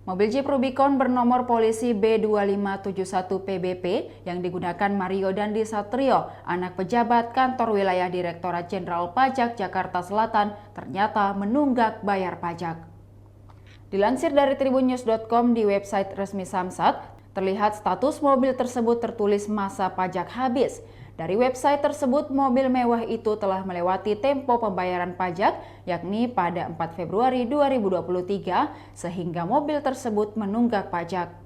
Mobil Jeep Rubicon bernomor polisi B2571PBP yang digunakan Mario Dandi Satrio, anak pejabat kantor wilayah Direktorat Jenderal Pajak Jakarta Selatan, ternyata menunggak bayar pajak. Dilansir dari tribunnews.com di website resmi Samsat, terlihat status mobil tersebut tertulis masa pajak habis. Dari website tersebut, mobil mewah itu telah melewati tempo pembayaran pajak, yakni pada 4 Februari 2023, sehingga mobil tersebut menunggak pajak.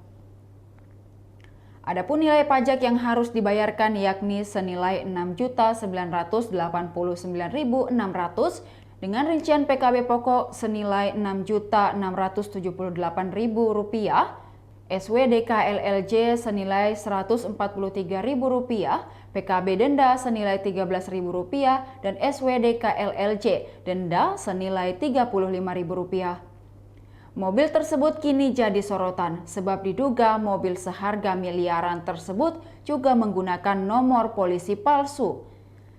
Adapun nilai pajak yang harus dibayarkan yakni senilai Rp6.989.600 dengan rincian PKB pokok senilai Rp6.678.000, SWDK LLJ senilai Rp143.000, PKB denda senilai Rp13.000, dan SWDK LLJ denda senilai Rp35.000. Mobil tersebut kini jadi sorotan sebab diduga mobil seharga miliaran tersebut juga menggunakan nomor polisi palsu.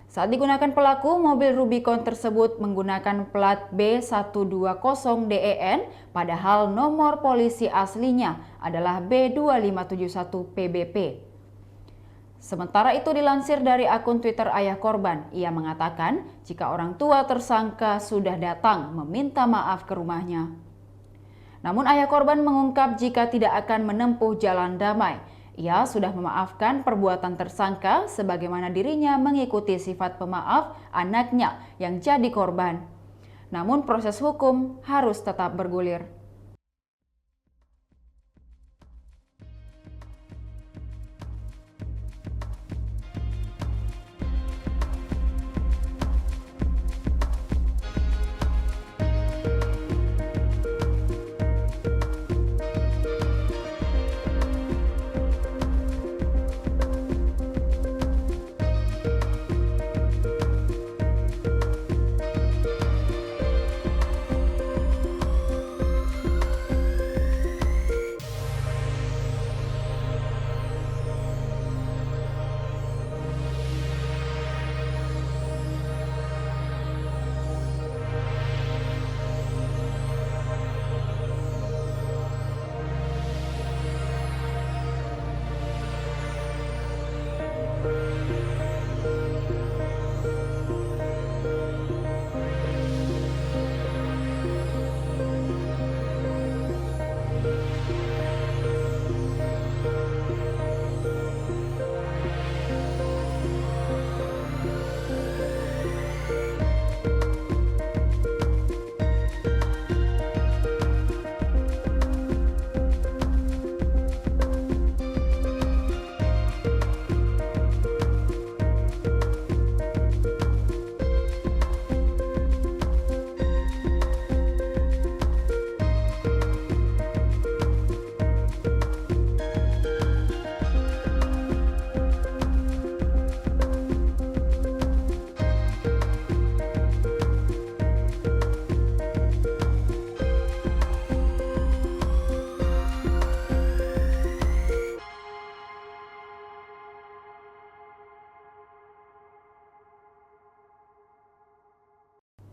Saat digunakan pelaku, mobil Rubicon tersebut menggunakan plat B120DEN, padahal nomor polisi aslinya adalah B2571PBP. Sementara itu dilansir dari akun Twitter ayah korban, ia mengatakan jika orang tua tersangka sudah datang meminta maaf ke rumahnya. Namun ayah korban mengungkap jika tidak akan menempuh jalan damai. Ia sudah memaafkan perbuatan tersangka sebagaimana dirinya mengikuti sifat pemaaf anaknya yang jadi korban. Namun proses hukum harus tetap bergulir.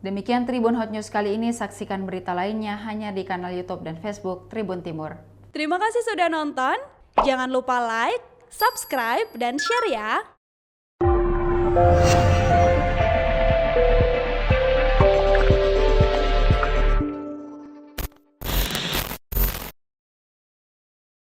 Demikian Tribun Hot News kali ini, saksikan berita lainnya hanya di kanal YouTube dan Facebook Tribun Timur. Terima kasih sudah nonton, jangan lupa like, subscribe, dan share ya!